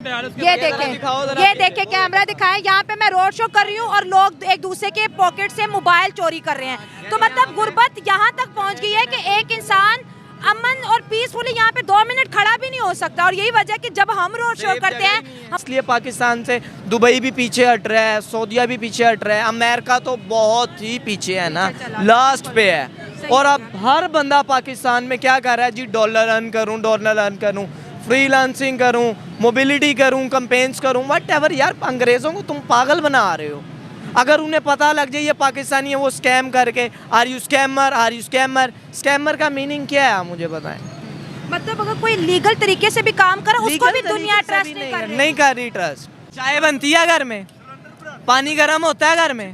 ये देखे कैमरा दिखाएं। यहाँ पे मैं रोड शो कर रही हूँ और लोग एक दूसरे के पॉकेट से मोबाइल चोरी कर रहे हैं। तो मतलब गुर्बत यहाँ तक पहुँच गई है कि एक इंसान अमन और पीसफुली यहाँ पे 2 मिनट खड़ा भी नहीं हो सकता। और यही वजह कि जब हम रोड शो करते हैं, इसलिए पाकिस्तान से दुबई भी पीछे हट रहा है, सऊदीया भी पीछे हट रहा है, अमेरिका तो बहुत ही पीछे है ना, लास्ट पे है। और अब हर बंदा पाकिस्तान में क्या कर रहा है जी, डॉलर अर्न करूँ, फ्रीलांसिंग करूं, मोबिलिटी करूं, कैंपेन्स करूं, व्हाटएवर। यार अंग्रेज़ों को तुम पागल बना रहे हो। अगर उन्हें पता लग जाए ये पाकिस्तानी है, वो स्कैम करके आर यू स्कैमर। स्कैमर का मीनिंग क्या है आप मुझे बताएं। मतलब अगर कोई लीगल तरीके से भी काम करे उसको भी दुनिया ट्रस्ट नहीं कर रही। ट्रस्ट चाय बनती है घर में, पानी गर्म होता है घर में,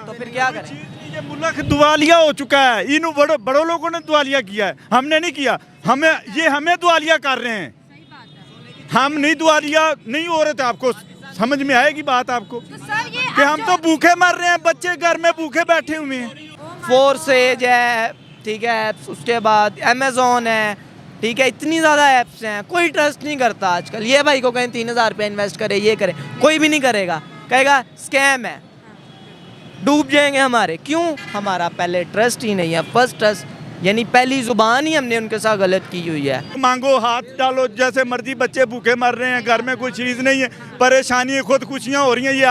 तो फिर क्या करें। ये मुल्क दिवालिया हो चुका है। इन बड़ों लोगों ने दिवालिया किया है, हमने नहीं किया। हमें दिवालिया कर रहे हैं। हम नहीं दिवालिया नहीं हो रहे थे। आपको समझ में आएगी बात आपको कि हम तो भूखे मर रहे हैं, बच्चे घर में भूखे बैठे हुए हैं। फोर्सेज है, ठीक है, उसके बाद अमेज़ॉन है, ठीक है, इतनी ज़्यादा ऐप्स हैं, कोई ट्रस्ट नहीं करता आजकल। ये भाई को कहें 3000 रुपये इन्वेस्ट करे, ये करे, कोई भी नहीं करेगा, कहेगा स्कैम है, डूब जाएंगे हमारे। क्यों? हमारा पहले ट्रस्ट ही नहीं है। फर्स्ट ट्रस्ट यानी पहली जुबान ही हमने उनके साथ गलत की हुई है। मांगो हाथ डालो जैसे मर्जी, बच्चे भूखे मर रहे हैं, घर में कोई चीज़ नहीं है, परेशानी है, खुदकुशियाँ हो रही हैं। ये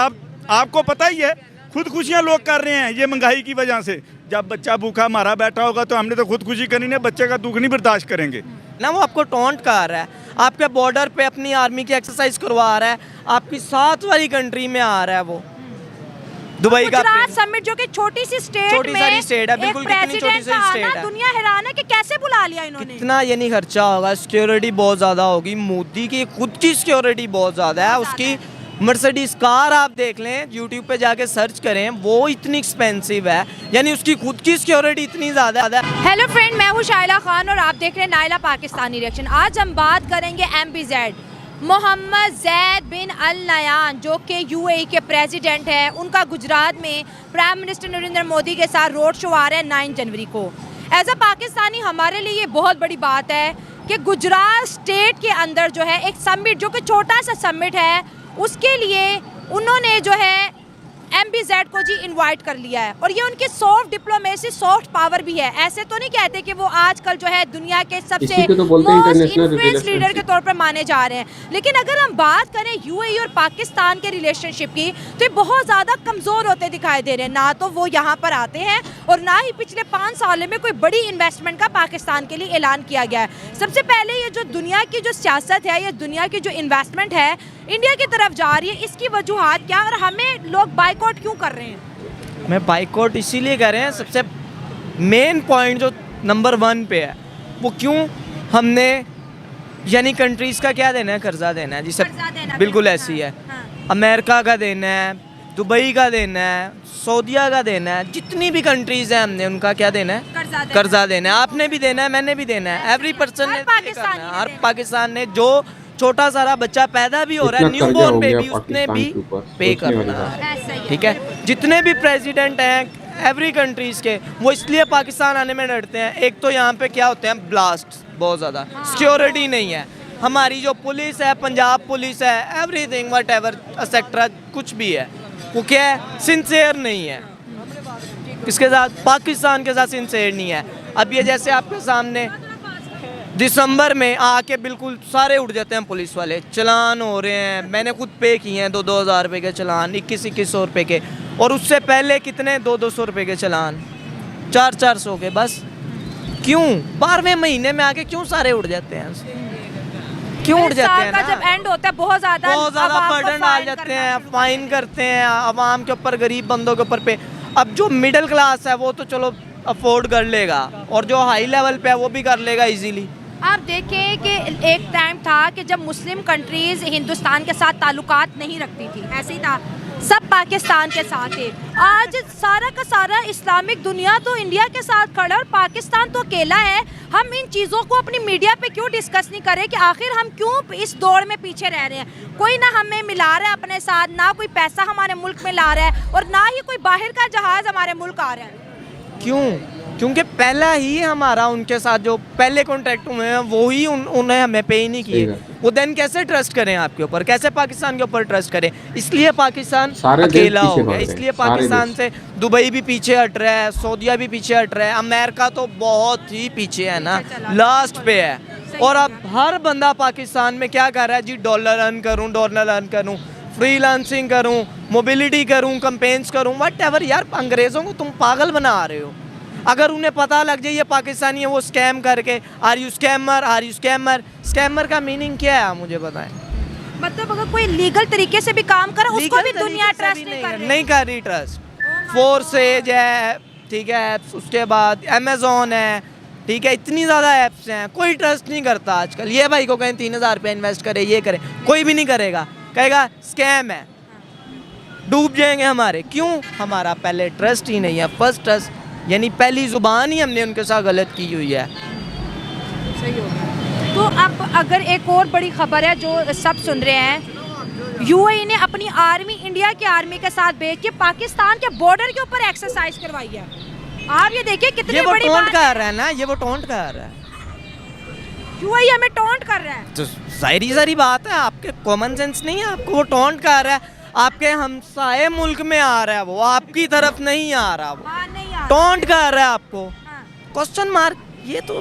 आपको पता ही है, खुदकुशियाँ लोग कर रहे हैं ये महंगाई की वजह से। जब बच्चा भूखा मारा बैठा होगा तो हमने तो खुदकुशी करनी है, बच्चे का दुख नहीं बर्दाश्त करेंगे ना। वो आपको टॉन्ट कर रहा है, आपके बॉर्डर पे अपनी आर्मी की एक्सरसाइज करवा रहा है, आपकी 7 वाली कंट्री में आ रहा है वो दुबई का समिट, जो कि छोटी सी स्टेट में है, बिल्कुल कितनी छोटी सी स्टेट है। दुनिया हैरान है कि कैसे बुला लिया इन्होंने। कितना ये नहीं खर्चा होगा, सिक्योरिटी बहुत ज़्यादा होगी। मोदी की खुद की सिक्योरिटी बहुत ज़्यादा है। उसकी मर्सिडीज कार आप देख लें, यूट्यूब पे जाके सर्च करें, वो इतनी एक्सपेंसिव है, यानी उसकी खुद की सिक्योरिटी इतनी ज़्यादा है। हेलो फ्रेंड, मैं हूँ शाइला खान और आप देख रहे हैं नाइला पाकिस्तानी रिएक्शन। आज हम बात करेंगे MPZ मोहम्मद जैद बिन अल नयान, जो कि UAE के प्रेसिडेंट हैं। उनका गुजरात में प्राइम मिनिस्टर नरेंद्र मोदी के साथ रोड शो आ रहा है 9 जनवरी को। एज अ पाकिस्तानी हमारे लिए ये बहुत बड़ी बात है कि गुजरात स्टेट के अंदर जो है एक समिट, जो कि छोटा सा समिट है, उसके लिए उन्होंने जो है MPZ को जी इनवाइट कर लिया है। और ये उनकी सॉफ्ट डिप्लोमेसी, सॉफ्ट पावर भी है। ऐसे तो नहीं कहते कि वो आजकल जो है दुनिया के सबसे मोस्ट इन्फ्लुएंस लीडर के तौर पर माने जा रहे हैं, लेकिन अगर हम बात करें UAE और पाकिस्तान के रिलेशनशिप की तो ये बहुत ज़्यादा कमज़ोर होते दिखाई दे रहे हैं। ना तो वो यहाँ पर आते हैं और ना ही पिछले 5 सालों में कोई बड़ी इन्वेस्टमेंट का पाकिस्तान के लिए ऐलान किया गया है। सबसे पहले ये जो दुनिया की जो सियासत है, ये दुनिया की जो इन्वेस्टमेंट है इंडिया की तरफ जा रही है, इसकी वजूहात क्या और हमें लोग बाइकआउट क्यों कर रहे हैं? मैं बाइकआउट इसीलिए कर रहे हैं, सबसे मेन पॉइंट जो नंबर 1 पे है वो क्यों हमने यानी कंट्रीज़ का क्या देना है, कर्जा देना है जी सब, बिल्कुल ऐसी है। अमेरिका का देना है, दुबई का देना है, सऊदीया का देना है, जितनी भी कंट्रीज़ हैं हमने उनका क्या देना है, कर्जा देना है। आपने भी देना है, मैंने भी देना है, एवरी पर्सन ने करना है। हर पाकिस्तान ने जो छोटा सारा बच्चा पैदा भी हो रहा है, न्यूबॉर्न बेबी, उसने भी पे करना है, ठीक है। जितने भी प्रेसिडेंट हैं एवरी कंट्रीज़ के, वो इसलिए पाकिस्तान आने में डरते हैं। एक तो यहाँ पे क्या होते हैं, ब्लास्ट बहुत ज़्यादा, सिक्योरिटी नहीं है। हमारी जो पुलिस है, पंजाब पुलिस है, एवरीथिंग व्हाटएवर एक्सेट्रा कुछ भी है, वो क्या है, सिंसियर नहीं है। किसके साथ? पाकिस्तान के साथ सिंसियर नहीं है। अब ये जैसे आपके सामने दिसंबर में आके बिल्कुल सारे उड़ जाते हैं पुलिस वाले, चलान हो रहे हैं। मैंने खुद पे किए हैं 2-2 हज़ार रुपये के चलान, 2100 रुपये के, और उससे पहले कितने 200-200 रुपये के चलान, 400-400 के। बस क्यों 12वें महीने में आके क्यों सारे उड़ जाते हैं? क्यों उड़ जाते हैं? जब एंड होता है बहुत ज़्यादा बर्डन डाल जाते हैं, फाइन करते हैं आवाम के ऊपर, गरीब बंदों के ऊपर पे। अब जो मिडिल क्लास है वो तो चलो अफोर्ड कर लेगा, और जो हाई लेवल पे है वो भी कर लेगा इजीली। आप देखें कि एक टाइम था कि जब मुस्लिम कंट्रीज़ हिंदुस्तान के साथ ताल्लुकात नहीं रखती थी, ऐसे ही था, सब पाकिस्तान के साथ है। आज सारा का सारा इस्लामिक दुनिया तो इंडिया के साथ खड़ा और पाकिस्तान तो अकेला है। हम इन चीज़ों को अपनी मीडिया पे क्यों डिस्कस नहीं करें कि आखिर हम क्यों इस दौड़ में पीछे रह रहे हैं? कोई ना हमें मिला रहा है अपने साथ, ना कोई पैसा हमारे मुल्क में ला रहा है, और ना ही कोई बाहर का जहाज़ हमारे मुल्क आ रहा है। क्यों? क्योंकि पहला ही हमारा उनके साथ जो पहले कॉन्ट्रैक्ट हुए हैं वो ही उन्हें हमें पे ही नहीं किए। वो देन कैसे ट्रस्ट करें आपके ऊपर, कैसे पाकिस्तान के ऊपर ट्रस्ट करें? इसलिए पाकिस्तान अकेला हो गया, इसलिए पाकिस्तान से दुबई भी पीछे हट रहा है, सऊदीया भी पीछे हट रहा है, अमेरिका तो बहुत ही पीछे है ना, लास्ट पे है। और अब हर बंदा पाकिस्तान में क्या कर रहा है जी, डॉलर अर्न करूँ, फ्रीलांसिंग करूँ, मोबिलिटी करूँ, कैंपेन्स करूँ, व्हाटएवर। यार अंग्रेज़ों को तुम पागल बना रहे हो। अगर उन्हें पता लग जाए ये पाकिस्तानी है, वो स्कैम करके आर यू स्कैमर। स्कैमर का मीनिंग क्या है आप मुझे बताएं? मतलब अगर कोई लीगल तरीके से भी काम करे उसको भी दुनिया ट्रस्ट नहीं कर रही ट्रस्ट। फोर्सेज है, ठीक है, उसके बाद अमेज़ॉन है, ठीक है, इतनी ज़्यादा ऐप्स हैं, कोई ट्रस्ट नहीं करता आजकल। ये भाई को कहें 3000 रुपये इन्वेस्ट करे, ये करे, कोई भी नहीं करेगा, कहेगा स्कैम है, डूब जाएंगे हमारे। क्यों? हमारा पहले ट्रस्ट ही नहीं है, फर्स्ट ट्रस्ट यानी पहली ज़ुबान ही हमने उनके साथ गलत की हुई है। सही हो गया। तो अब अगर एक और बड़ी खबर है जो सब सुन रहे हैं, यूएई ने अपनी आर्मी इंडिया की आर्मी के साथ भेज के पाकिस्तान के बॉर्डर के ऊपर एक्सरसाइज करवाई है। आप ये देखिए कितनी बड़ी बात कर रहा है ना, ये वो टोंट कर रहा है, यूएई हमें टोंट कर रहा है। तो जाहिर सारी बात है, आपके कॉमन सेंस नहीं है, आपको वो टोंट कर रहा है, आपके हमसाए मुल्क में आ रहा है, वो आपकी तरफ नहीं आ रहा, वो टोंट कर रहा है आपको। क्वेश्चन मार्क, ये तो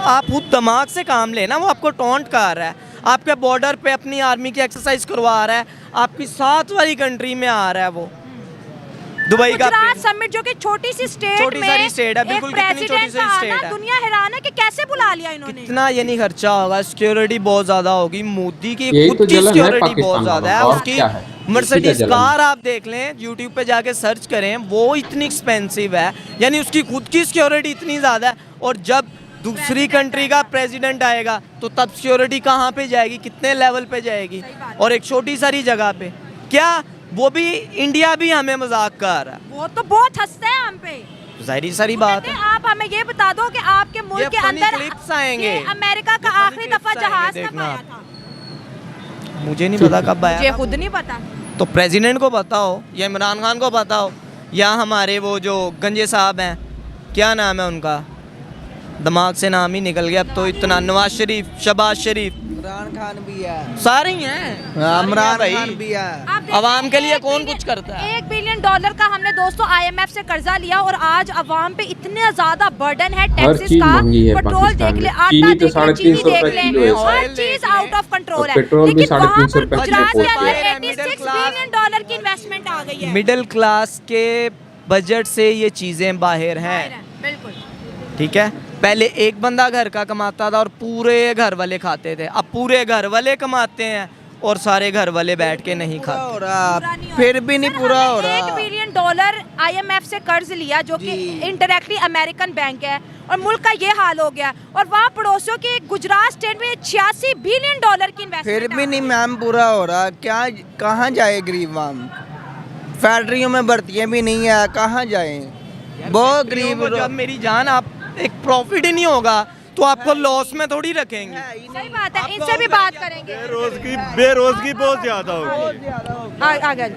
आप खुद दिमाग से काम लेना, वो आपको टोंट कर रहा है, आपके बॉर्डर पे अपनी आर्मी की एक्सरसाइज करवा रहा है, आपकी साथ वाली कंट्री में आ रहा है वो। दुबई का समिट जो कि छोटी सी स्टेट में है, बिल्कुल कितनी छोटी सी स्टेट है, दुनिया हैरान है कि कैसे बुला लिया इन्होंने। कितना ये नहीं खर्चा होगा, सिक्योरिटी बहुत ज्यादा होगी, मोदी की खुद की सिक्योरिटी बहुत ज्यादा है, उसकी मर्सिडीज कार आप देख लें, यूट्यूब पे जाके सर्च करें, वो इतनी एक्सपेंसिव है, यानी उसकी खुद की सिक्योरिटी इतनी ज़्यादा है। और जब दूसरी कंट्री का प्रेसिडेंट आएगा तो तब सिक्योरिटी कहाँ पे जाएगी, कितने लेवल पे जाएगी, और एक छोटी सारी जगह पे। क्या वो भी इंडिया भी हमें मजाक कर रहा है, वो तो बहुत हंसते हैं हम पे, जाहिर सारी बात है। आप हमें ये बता दो कि आपके मुल्क के अंदर आएंगे अमेरिका का आखिरी दफा जहाज कब आया था? मुझे नहीं पता कब आया, मुझे खुद नहीं पता। तो प्रेसिडेंट को पता हो या इमरान खान को पता हो या हमारे वो जो गंजे साहब हैं, क्या नाम है उनका, दिमाग से नाम ही निकल गया अब तो इतना, नवाज शरीफ, शहबाज शरीफ, इमरान खान भी है, सारे ही हैं, इमरान खान भी है। अवाम के लिए कौन कुछ करता है? $1 बिलियन का हमने दोस्तों IMF से कर्जा लिया और आज अवाम पे इतना ज्यादा बर्डन है, टैक्सेस का, पेट्रोल देख ले, आटा देख ले, चीनी देख ले, हर चीज आउट ऑफ कंट्रोल है। लेकिन वहाँ पर गुजरात के अंदर $86 बिलियन की इन्वेस्टमेंट आ गई है। मिडिल क्लास के बजट से ये चीजें बाहर हैं, बिल्कुल, ठीक है। पहले एक बंदा घर का कमाता था और पूरे घर वाले खाते थे, अब पूरे घर वाले कमाते हैं और सारे घर वाले बैठ के नहीं खाते। हो रहा फिर भी नहीं पूरा हो रहा। $1 बिलियन IMF से कर्ज लिया जो कि इंडायरेक्टली अमेरिकन बैंक है, और मुल्क का ये हाल हो गया, और वहाँ पड़ोसियों के गुजरात स्टेट में $86 बिलियन की इन्वेस्टमेंट फिर भी नहीं मैम पूरा हो रहा। क्या कहाँ जाए गरीब आम, फैक्ट्रियों में भर्तियाँ भी नहीं है, कहाँ जाए बहुत गरीब। जब मेरी जान आप एक प्रॉफिट ही नहीं होगा तो आपको लॉस में थोड़ी रखेंगे। सही बात है, इनसे भी बात करेंगे। बेरोजगी बहुत ज्यादा होगी। आगे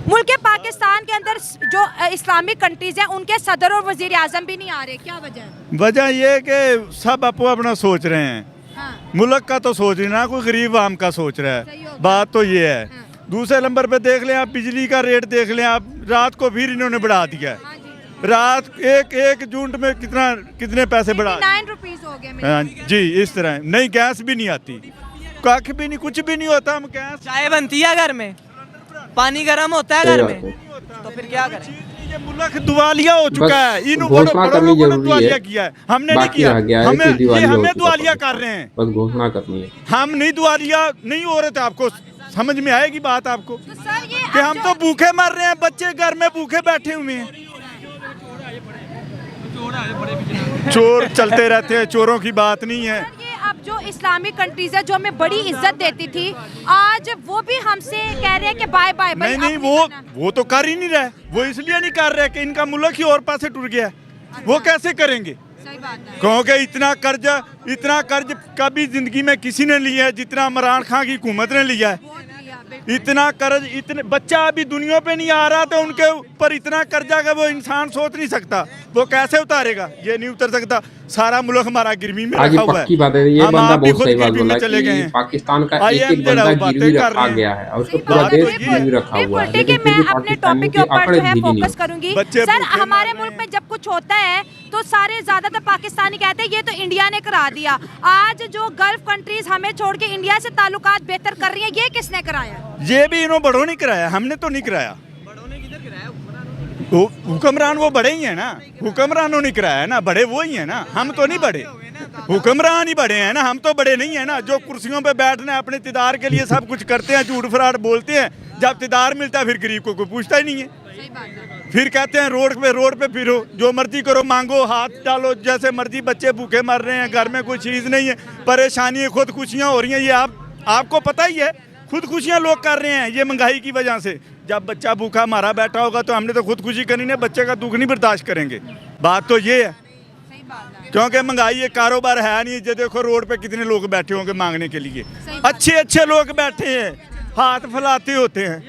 मुल्क पाकिस्तान के अंदर जो इस्लामिक कंट्रीज हैं उनके सदर और वजीर आजम भी नहीं आ रहे, क्या वजह है? वजह ये है कि सब अपना अपना सोच रहे हैं। हाँ। मुल्क का तो सोच नहीं ना, कोई गरीब आम का सोच रहा है, बात तो ये है। हाँ। दूसरे नंबर पे देख लें आप, बिजली का रेट देख लें आप, रात को फिर इन्होंने बढ़ा दिया है। रात एक यूनिट में कितने पैसे बढ़ा, 9 रुपीस हो गए। हाँ जी, इस तरह नहीं, गैस भी नहीं आती, कख भी नहीं, कुछ भी नहीं होता। हम गैस, चाय बनती है घर में, पानी गर्म होता है घर में, तो फिर क्या करें? ये मुल्क दिवालिया हो चुका है, इन बड़ों लोगों ने दिवालिया किया है, हमने नहीं किया। हमें दिवालिया कर रहे हैं, बस घोषणा करनी है। हम नहीं दिवालिया नहीं हो रहे थे। आपको समझ में आएगी बात आपको तो सर ये कि हम तो भूखे मर रहे हैं, बच्चे घर में भूखे बैठे हुए हैं, चोर चलते रहते हैं, चोरों की बात नहीं है। ये अब जो इस्लामिक कंट्रीज है जो हमें बड़ी इज्जत देती थी, आज वो भी हमसे कह रहे हैं कि बाय बाय। नहीं, वो तो कर ही नहीं रहे, वो इसलिए नहीं कर रहे कि इनका मुल्क ही और पासे टूट गया, वो कैसे करेंगे? सही बात है। क्योंकि इतना कर्ज कभी जिंदगी में किसी ने लिया है जितना इमरान खान की हुकूमत ने लिया है। इतना कर्ज, इतने बच्चा अभी दुनिया पे नहीं आ रहा तो उनके ऊपर इतना कर्जा का वो इंसान सोच नहीं सकता, वो कैसे उतारेगा, ये नहीं उतर सकता। सारा मुल्क हमारा गिरवी में आज रखा हुआ पक्की है। बात है, ये हम बंदा आप भी बहुत खुद सही बात गिरवी में बोला चले गए कि हैं। पाकिस्तान का आई एक एम एक बंदा बातें गिरवी कर रखा रहे गया हैं। है और उसको सही पूरा बात है, देश बिल्कुल, गिरवी रखा बिल्कुल। हुआ है। ठीक है, लेकिन फिर मैं भी अपने पाकिस्तानियों टॉपिक के के ऊपर आंकड़े जो है ढीली नहीं फोकस होते। करूंगी। बच्चे सर भूखे हमारे मर मुल्क रहे में जब कुछ होता है तो सारे ज्यादातर पाकिस्तानी कहते हैं ये तो इंडिया ने करा दिया। आज जो गल्फ कंट्रीज हमें छोड़ के इंडिया से ताल्लुकात बेहतर कर रही है, ये किसने कराया? ये भी इन्होंने बड़ों ने कराया, हमने तो नहीं कराया। हुक्मरान वो बड़े ही है ना, हुक्मरानों ने कराया है ना, बड़े वो ही है ना, हम तो नहीं बड़े, हुक्मरान ही बड़े हैं ना, हम तो बड़े नहीं है ना। जो कुर्सियों पे बैठने अपने तिदार के लिए सब कुछ करते हैं, झूठ फराड बोलते हैं, जब तिदार मिलता है फिर गरीब को कोई पूछता ही नहीं है। फिर कहते हैं रोड पे फिरो, जो मर्जी करो, मांगो, हाथ डालो जैसे मर्जी, बच्चे भूखे मर रहे हैं, घर में कोई चीज़ नहीं है, परेशानी है, खुदकुशियाँ हो रही हैं। ये आपको पता ही है, खुदकुशियाँ लोग कर रहे हैं ये महंगाई की वजह से। जब बच्चा भूखा मारा बैठा होगा तो हमने तो खुदकुशी करनी है, बच्चे का दुख नहीं बर्दाश्त करेंगे। बात तो ये है, क्योंकि महंगाई ये कारोबार है नहीं। ये देखो रोड पे कितने लोग बैठे होंगे मांगने के लिए, अच्छे अच्छे लोग बैठे हैं, हाथ फैलाते होते हैं,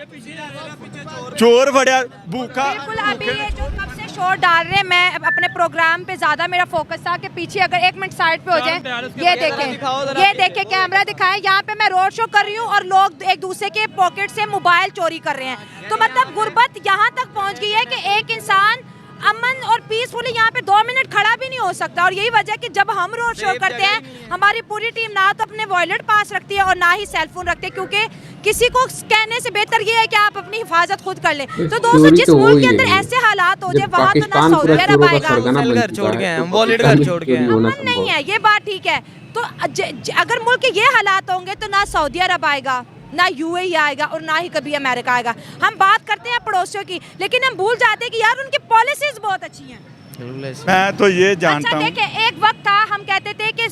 चोर फड़िया भूखा। बिल्कुल, अभी ये जो कब से शोर डाल रहे हैं, मैं अपने प्रोग्राम पे ज्यादा मेरा फोकस था कि पीछे अगर 1 मिनट साइड पे हो जाए, ये देखें कैमरा दिखाएं, यहाँ पे मैं रोड शो कर रही हूँ और लोग एक दूसरे के पॉकेट से मोबाइल चोरी कर रहे हैं। तो मतलब गुर्बत यहाँ तक पहुँच गई है कि एक इंसान अमन और पीसफुली यहाँ पे 2 मिनट खड़ा भी नहीं हो सकता। और यही वजह कि जब हम रोड शो करते हैं, हमारी पूरी टीम ना तो अपने वॉलेट पास रखती है और ना ही सेल फोन रखते हैं, क्योंकि किसी को कहने से बेहतर ये है कि आप अपनी हिफाजत खुद कर लें। तो दोस्तों, जिस मुल्क के अंदर ऐसे हालात हो जाए, वहाँ तो ना सऊदी अरब आएगा, घर छोड़ के हैं, वॉलेट घर छोड़ के हैं, अमन नहीं है, ये बात ठीक है। तो अगर मुल्क के ये हालात होंगे तो ना सऊदी अरब आएगा, ना यूएई आएगा और ना ही कभी अमेरिका आएगा। हम बात करते हैं पड़ोसियों की, लेकिन हम भूल जाते हैं कि यार उनकी पॉलिसीज बहुत अच्छी हैं। मैं तो ये जानता हूँ। देखिए, एक वक्त था हम कहते थे कि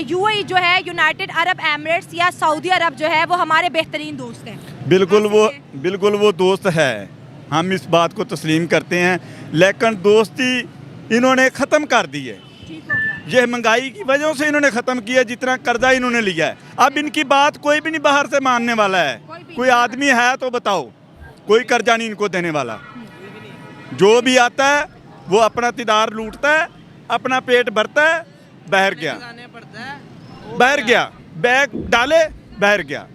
यूएई जो है, यूनाइटेड अरब एमिरेट्स या सऊदी अरब जो है, वो हमारे बेहतरीन दोस्त हैं। बिल्कुल वो दोस्त है, हम इस बात को तस्लीम करते हैं, लेकिन दोस्ती इन्होंने ख़त्म कर दी है। ये महंगाई की वजह से इन्होंने ख़त्म किया, जितना कर्जा इन्होंने लिया है। अब इनकी बात कोई भी नहीं बाहर से मानने वाला है। कोई आदमी है तो बताओ, कोई कर्जा नहीं इनको देने वाला। जो भी आता है वो अपना तिदार लूटता है, अपना पेट भरता है, बहर गया, बैग डाले बहर गया।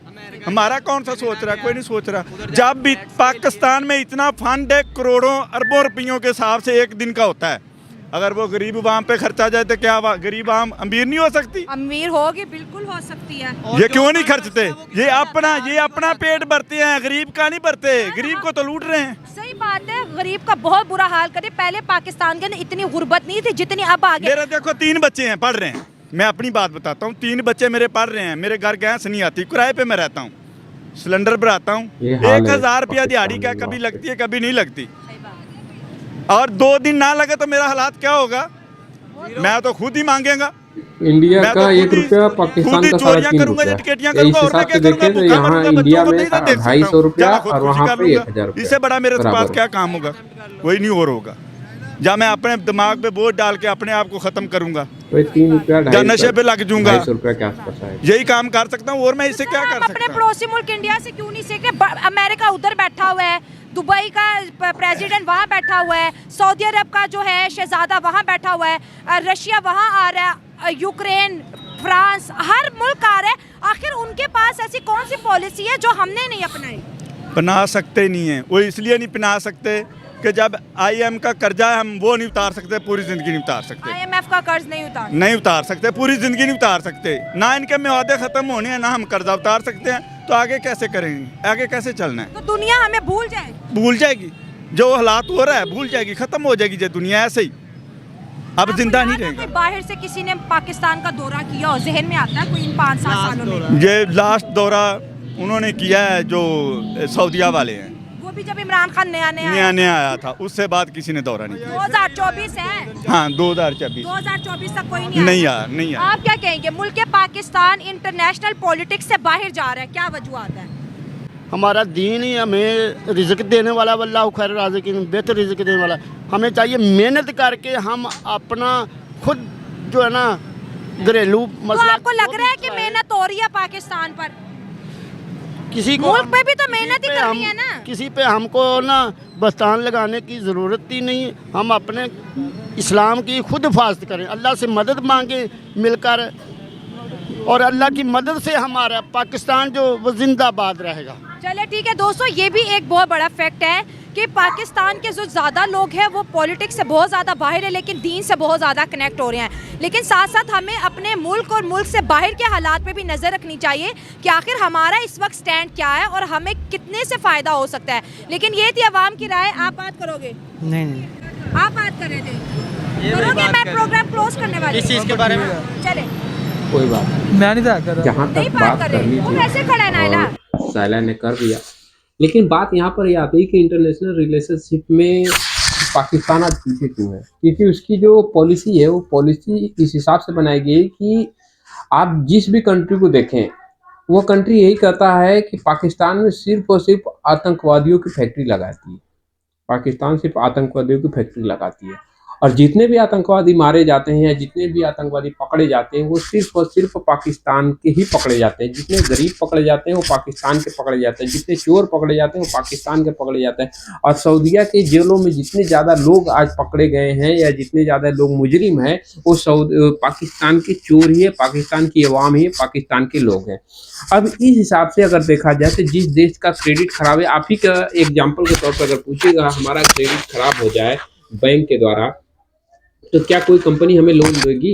हमारा कौन सा सोच रहा है? कोई नहीं सोच रहा। जब भी पाकिस्तान में इतना फंड है, करोड़ों अरबों रुपयों के हिसाब से एक दिन का होता है, अगर वो गरीब आवाम पे खर्चा जाए तो क्या गरीब आवाम अमीर नहीं हो सकती? अमीर होगी, बिल्कुल हो सकती है। ये क्यों नहीं खर्चते? ये अपना पेट भरते हैं, गरीब का नहीं भरते। गरीब को तो लूट रहे हैं। सही बात है, गरीब का बहुत बुरा हाल करे। पहले पाकिस्तान के अंदर इतनी गुर्बत नहीं थी जितनी अब आगे। मेरे देखो 3 बच्चे हैं, पढ़ रहे हैं। मैं अपनी बात बताता हूँ, 3 बच्चे मेरे पढ़ रहे हैं। मेरे घर गैस नहीं आती, किराए पे मैं रहता हूँ, सिलेंडर पर आता हूँ। 1000 रुपया दिहाड़ी क्या कभी लगती है, कभी नहीं लगती। और 2 दिन ना लगे तो मेरा हालात क्या होगा? मैं तो खुद ही मांगेगा। इंडिया का 1 रुपया, पाकिस्तान का 3.5 रुपया। इस हिसाब से देखें तो यहाँ इंडिया में 250 रुपया और वहाँ पे 1000 रुपया। इससे बड़ा मेरे पास क्या काम होगा? कोई नहीं और होगा। जब मैं अपने दिमाग पे बोझ डाल के अपने आप को खत्म करूंगा, 3 रुपया, या नशे पे लग जाऊंगा, 250 रुपया के आसपास है। यही काम कर सकता हूँ, और मैं इससे क्या कर सकता हूँ? अपने पड़ोसी मुल्क इंडिया से क्यों नहीं सीख रहे? अमेरिका उधर बैठा हुआ है, दुबई का प्रेसिडेंट वहाँ बैठा हुआ है, सऊदी अरब का जो है शहजादा वहाँ बैठा हुआ है, रशिया वहाँ आ रहा है, यूक्रेन, फ्रांस, हर मुल्क आ रहा है। आखिर उनके पास ऐसी कौन सी पॉलिसी है जो हमने नहीं अपनाई? बना सकते नहीं है वो, इसलिए नहीं बना सकते कि जब IMF का कर्जा है, हम वो नहीं उतार सकते, पूरी ज़िंदगी नहीं उतार सकते। IMF का कर्ज नहीं उतार सकते, पूरी ज़िंदगी नहीं उतार सकते। ना इनके मुआदे ख़त्म होने हैं, ना हम कर्जा उतार सकते हैं। तो आगे कैसे करेंगे? आगे कैसे चलना है? तो दुनिया हमें भूल जाएगी। जो हालात हो रहा है भूल जाएगी, ख़त्म हो जाएगी जो दुनिया ऐसे ही। अब जिंदा नहीं रहेगा। बाहर से किसी ने पाकिस्तान का दौरा किया और जहन में आता है कोई इन 5-7 सालों में? ये लास्ट दौरा उन्होंने किया है जो सऊदीया वाले हैं, वो भी जब इमरान खान नया आया था, उससे बाद किसी ने दौरा नहीं किया। 2024 है। हाँ, 2024 तक कोई नहीं आया। आप क्या कहेंगे? मुल्क पाकिस्तान इंटरनेशनल पॉलिटिक्स से बाहर जा रहा है, क्या वजूहत है? हमारा दीन ही हमें रिज़्क देने वाला, वल्लाहु खैर राज़िकीन, बेहतर रिज़्क देने वाला। हमें चाहिए मेहनत करके हम अपना खुद जो है ना घरेलू मसला। तो आपको लग रहा है कि मेहनत हो रही है पाकिस्तान पर? किसी को मुल्क पे भी तो मेहनत ही करनी है ना। किसी पे हमको ना बस्तान लगाने की ज़रूरत ही नहीं। हम अपने इस्लाम की खुद हिफाजत करें, अल्लाह से मदद मांगे मिलकर, और अल्लाह की मदद से हमारा पाकिस्तान जो वो जिंदाबाद रहेगा। चलिए ठीक है दोस्तों, ये भी एक बहुत बड़ा फैक्ट है कि पाकिस्तान के जो ज़्यादा लोग हैं वो पॉलिटिक्स से बहुत ज़्यादा बाहर है, लेकिन दीन से बहुत ज़्यादा कनेक्ट हो रहे हैं। लेकिन साथ साथ हमें अपने मुल्क और मुल्क से बाहर के हालात पे भी नज़र रखनी चाहिए कि आखिर हमारा इस वक्त स्टैंड क्या है और हमें कितने से फ़ायदा हो सकता है। लेकिन ये थी अवाम की राय। आप बात करोगे? नहीं आप बात कर रहे थे, करोगे? मैं प्रोग्राम क्लोज करने वाली इस चीज़ के बारे में चले, कोई बात नहीं, मैं नहीं था कर जहाँ नहीं तक बात बात कर रहे। करनी वो थी कैसे खड़ा है नायला? और साइला ने कर दिया। लेकिन बात यहाँ पर यह आती है कि इंटरनेशनल रिलेशनशिप में पाकिस्तान आज पीछे क्यों है, क्योंकि उसकी जो पॉलिसी है वो पॉलिसी इस हिसाब से बनाई गई है कि आप जिस भी कंट्री को देखें वो कंट्री यही कहता है कि पाकिस्तान में सिर्फ और सिर्फ आतंकवादियों की फैक्ट्री लगाती है, पाकिस्तान सिर्फ आतंकवादियों की फैक्ट्री लगाती है, और जितने भी आतंकवादी मारे जाते हैं या जितने भी आतंकवादी पकड़े जाते हैं वो सिर्फ और सिर्फ पाकिस्तान के ही पकड़े जाते हैं। जितने गरीब पकड़े जाते हैं वो पाकिस्तान के पकड़े जाते हैं, जितने चोर पकड़े जाते हैं वो पाकिस्तान के पकड़े जाते हैं। और सऊदीया के जेलों में जितने ज़्यादा लोग आज पकड़े गए हैं या जितने ज़्यादा लोग मुजरिम हैं वो पाकिस्तान के चोर ही है, पाकिस्तान की अवाम ही है, पाकिस्तान के लोग हैं। अब इस हिसाब से अगर देखा जाए तो जिस देश का क्रेडिट खराब है, आप ही का एग्जाम्पल के तौर पर अगर पूछिएगा हमारा क्रेडिट खराब हो जाए बैंक के द्वारा तो क्या कोई कंपनी हमें लोन देगी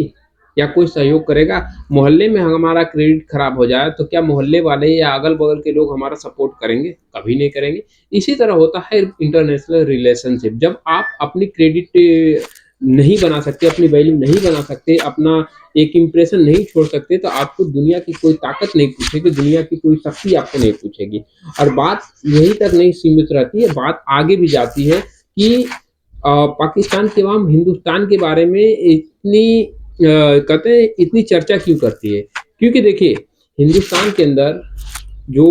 या कोई सहयोग करेगा? मोहल्ले में हमारा क्रेडिट खराब हो जाए तो क्या मोहल्ले वाले या अगल बगल के लोग हमारा सपोर्ट करेंगे? कभी नहीं करेंगे। इसी तरह होता है इंटरनेशनल रिलेशनशिप। जब आप अपनी क्रेडिट नहीं बना सकते, अपनी वैल्यू नहीं बना सकते, अपना एक इम्प्रेशन नहीं छोड़ सकते तो आपको दुनिया की कोई ताकत नहीं पूछेगी, दुनिया की कोई शक्ति आपको नहीं पूछेगी। और बात यहीं तक नहीं सीमित रहती है, बात आगे भी जाती है कि पाकिस्तान की अवाम हिंदुस्तान के बारे में इतनी कहते हैं इतनी चर्चा क्यों करती है? क्योंकि देखिए हिंदुस्तान के अंदर जो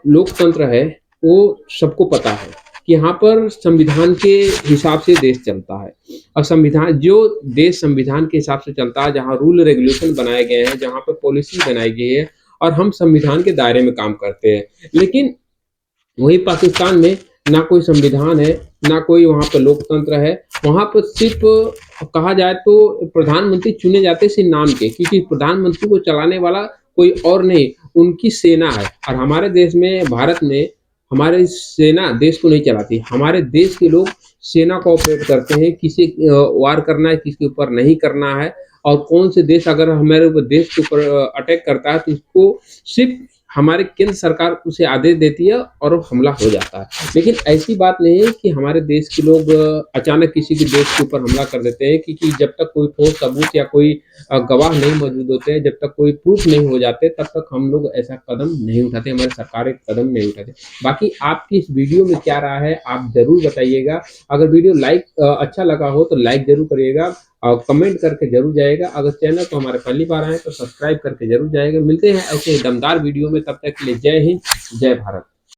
लोकतंत्र है वो सबको पता है कि यहाँ पर संविधान के हिसाब से देश चलता है, और संविधान जो देश संविधान के हिसाब से चलता है, जहाँ रूल रेगुलेशन बनाए गए हैं, जहाँ पर पॉलिसी बनाई गई है और हम संविधान के दायरे में काम करते हैं। लेकिन वही पाकिस्तान में ना कोई संविधान है, ना कोई वहाँ पर लोकतंत्र है। वहाँ पर सिर्फ कहा जाए तो प्रधानमंत्री चुने जाते सिर्फ नाम के, क्योंकि प्रधानमंत्री को चलाने वाला कोई और नहीं, उनकी सेना है। और हमारे देश में, भारत में, हमारी सेना देश को नहीं चलाती, हमारे देश के लोग सेना को ऑपरेट करते हैं, किसी वार करना है, किसी के ऊपर नहीं करना है, और कौन से देश अगर हमारे ऊपर देश के ऊपर अटैक करता है तो उसको सिर्फ हमारे केंद्र सरकार उसे आदेश देती है और हमला हो जाता है। लेकिन ऐसी बात नहीं है कि हमारे देश के लोग अचानक किसी के देश के ऊपर हमला कर देते हैं, क्योंकि जब तक कोई ठोस सबूत या कोई गवाह नहीं मौजूद होते हैं, जब तक कोई प्रूफ नहीं हो जाते, तब तक हम लोग ऐसा कदम नहीं उठाते, हमारी सरकार एक कदम नहीं उठाते। बाकी आपकी इस वीडियो में क्या राय है आप जरूर बताइएगा। अगर वीडियो अच्छा लगा हो तो लाइक जरूर करिएगा और कमेंट करके जरूर जाएगा। अगर चैनल को हमारे पहली बार आए तो सब्सक्राइब करके जरूर जाएगा। मिलते हैं ऐसे दमदार वीडियो में, तब तक के लिए जय हिंद, जय भारत।